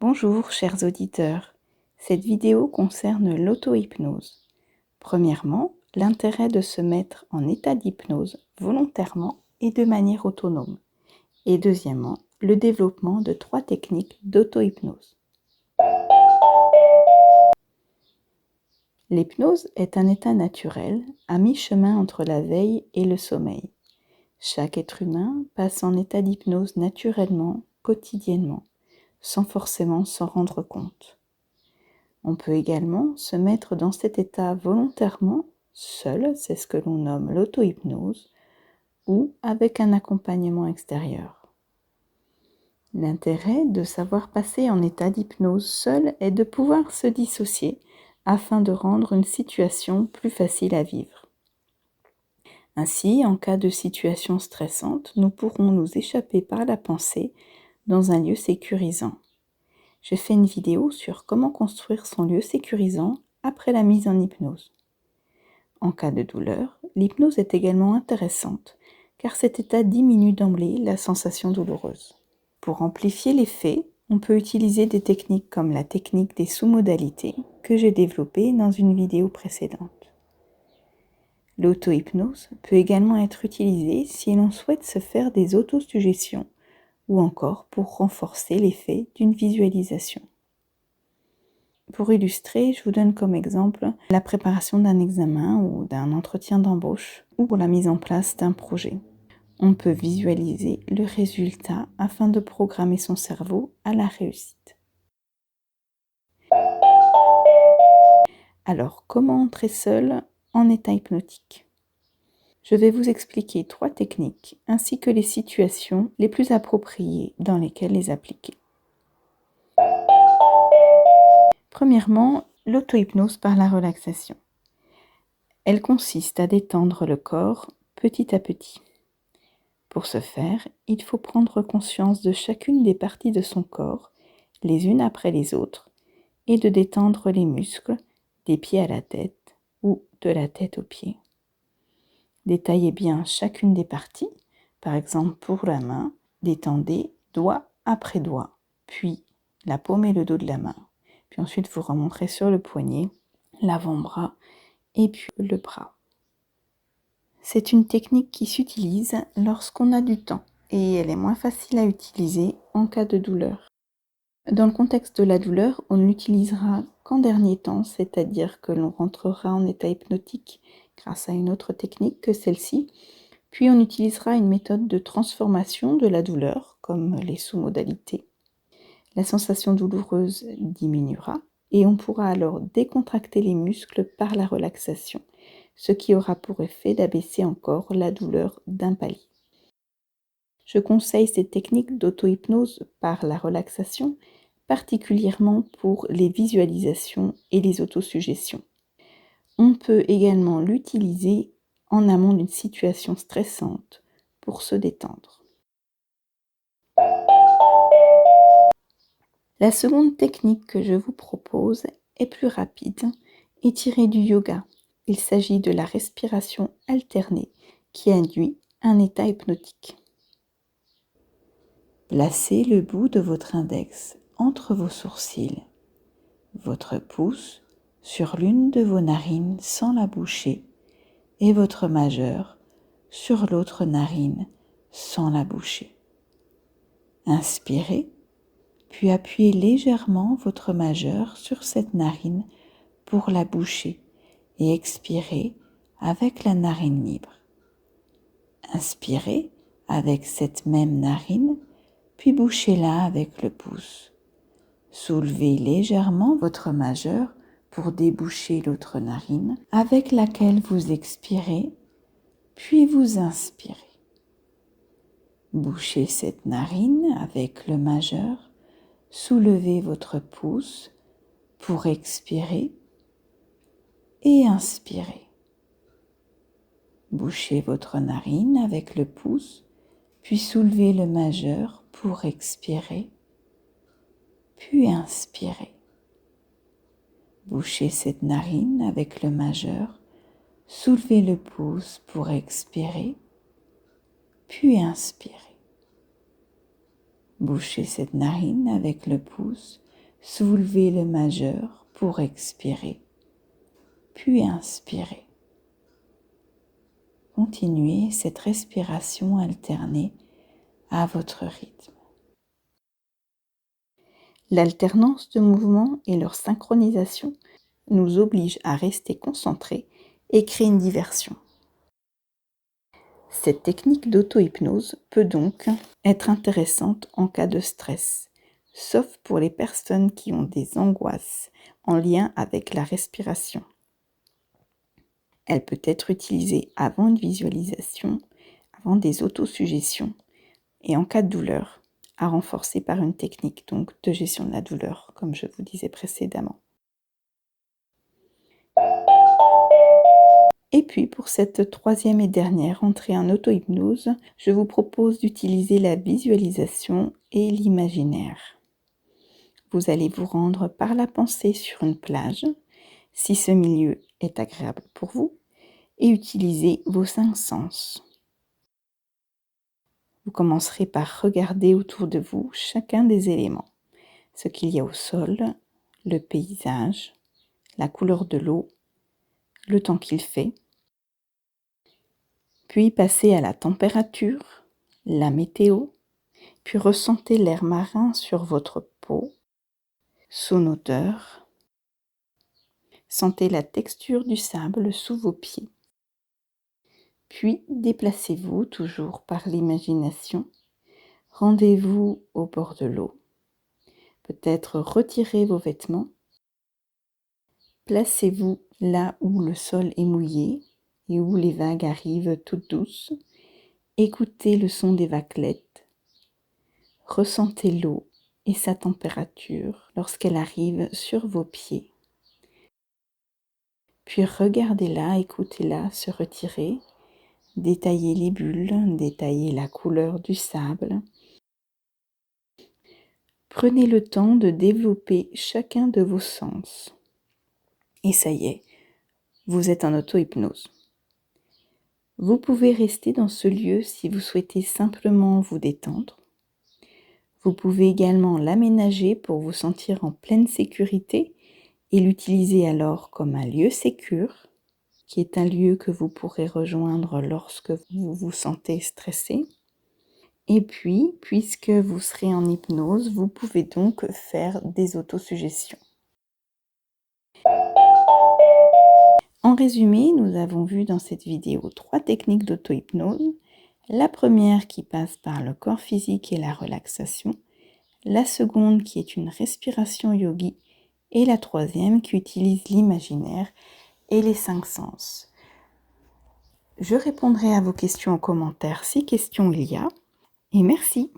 Bonjour chers auditeurs, cette vidéo concerne l'auto-hypnose. Premièrement, l'intérêt de se mettre en état d'hypnose volontairement et de manière autonome. Et deuxièmement, le développement de 3 techniques d'auto-hypnose. L'hypnose est un état naturel à mi-chemin entre la veille et le sommeil. Chaque être humain passe en état d'hypnose naturellement, quotidiennement, sans forcément s'en rendre compte. On peut également se mettre dans cet état volontairement, seul, c'est ce que l'on nomme l'auto-hypnose, ou avec un accompagnement extérieur. L'intérêt de savoir passer en état d'hypnose seul est de pouvoir se dissocier afin de rendre une situation plus facile à vivre. Ainsi, en cas de situation stressante, nous pourrons nous échapper par la pensée dans un lieu sécurisant. J'ai fait une vidéo sur comment construire son lieu sécurisant après la mise en hypnose. En cas de douleur, l'hypnose est également intéressante car cet état diminue d'emblée la sensation douloureuse. Pour amplifier l'effet, on peut utiliser des techniques comme la technique des sous-modalités que j'ai développée dans une vidéo précédente. L'auto-hypnose peut également être utilisée si l'on souhaite se faire des autosuggestions ou encore pour renforcer l'effet d'une visualisation. Pour illustrer, je vous donne comme exemple la préparation d'un examen ou d'un entretien d'embauche ou pour la mise en place d'un projet. On peut visualiser le résultat afin de programmer son cerveau à la réussite. Alors, comment entrer seul en état hypnotique ? Je vais vous expliquer 3 techniques ainsi que les situations les plus appropriées dans lesquelles les appliquer. Premièrement, l'auto-hypnose par la relaxation. Elle consiste à détendre le corps petit à petit. Pour ce faire, il faut prendre conscience de chacune des parties de son corps, les unes après les autres, et de détendre les muscles des pieds à la tête ou de la tête aux pieds. Détaillez bien chacune des parties, par exemple pour la main, détendez doigt après doigt, puis la paume et le dos de la main, puis ensuite vous remonterez sur le poignet, l'avant-bras et puis le bras. C'est une technique qui s'utilise lorsqu'on a du temps et elle est moins facile à utiliser en cas de douleur. Dans le contexte de la douleur, on ne l'utilisera qu'en dernier temps, c'est-à-dire que l'on rentrera en état hypnotique grâce à une autre technique que celle-ci, puis on utilisera une méthode de transformation de la douleur, comme les sous-modalités. La sensation douloureuse diminuera et on pourra alors décontracter les muscles par la relaxation, ce qui aura pour effet d'abaisser encore la douleur d'un palier. Je conseille cette technique d'auto-hypnose par la relaxation, particulièrement pour les visualisations et les autosuggestions. On peut également l'utiliser en amont d'une situation stressante pour se détendre. La seconde technique que je vous propose est plus rapide et tirée du yoga. Il s'agit de la respiration alternée qui induit un état hypnotique. Placez le bout de votre index entre vos sourcils, votre pouce sur l'une de vos narines sans la boucher et votre majeur sur l'autre narine sans la boucher. Inspirez, puis appuyez légèrement votre majeur sur cette narine pour la boucher et expirez avec la narine libre. Inspirez avec cette même narine, puis bouchez-la avec le pouce. Soulevez légèrement votre majeur pour déboucher l'autre narine avec laquelle vous expirez, puis vous inspirez. Bouchez cette narine avec le majeur, soulevez votre pouce pour expirer et inspirer. Bouchez votre narine avec le pouce, puis soulevez le majeur pour expirer, puis inspirer. Bouchez cette narine avec le majeur, soulevez le pouce pour expirer, puis inspirer. Bouchez cette narine avec le pouce, Soulevez le majeur pour expirer, puis inspirer. Continuez cette respiration alternée à votre rythme. L'alternance de mouvements et leur synchronisation nous oblige à rester concentrés et créer une diversion. Cette technique d'auto-hypnose peut donc être intéressante en cas de stress, sauf pour les personnes qui ont des angoisses en lien avec la respiration. Elle peut être utilisée avant une visualisation, avant des autosuggestions et en cas de douleur, à renforcer par une technique donc de gestion de la douleur, comme je vous disais précédemment. Et puis pour cette troisième et dernière entrée en auto-hypnose, je vous propose d'utiliser la visualisation et l'imaginaire. Vous allez vous rendre par la pensée sur une plage, si ce milieu est agréable pour vous, et utiliser vos 5 sens. Vous commencerez par regarder autour de vous chacun des éléments, ce qu'il y a au sol, le paysage, la couleur de l'eau, le temps qu'il fait. Puis passez à la température, la météo, puis ressentez l'air marin sur votre peau, son odeur. Sentez la texture du sable sous vos pieds. Puis déplacez-vous toujours par l'imagination. Rendez-vous au bord de l'eau. Peut-être retirez vos vêtements. Placez-vous là où le sol est mouillé et où les vagues arrivent toutes douces. Écoutez le son des vaguelettes. Ressentez l'eau et sa température lorsqu'elle arrive sur vos pieds. Puis regardez-la, écoutez-la se retirer. Détaillez les bulles, détaillez la couleur du sable. Prenez le temps de développer chacun de vos sens. Et ça y est, vous êtes en auto-hypnose. Vous pouvez rester dans ce lieu si vous souhaitez simplement vous détendre. Vous pouvez également l'aménager pour vous sentir en pleine sécurité et l'utiliser alors comme un lieu sécure, qui est un lieu que vous pourrez rejoindre lorsque vous vous sentez stressé. Et puis, puisque vous serez en hypnose, vous pouvez donc faire des autosuggestions. En résumé, nous avons vu dans cette vidéo 3 techniques d'auto-hypnose. La première qui passe par le corps physique et la relaxation. La seconde qui est une respiration yogi. Et la troisième qui utilise l'imaginaire et les 5 sens. Je répondrai à vos questions en commentaire si questions il y a. Et merci.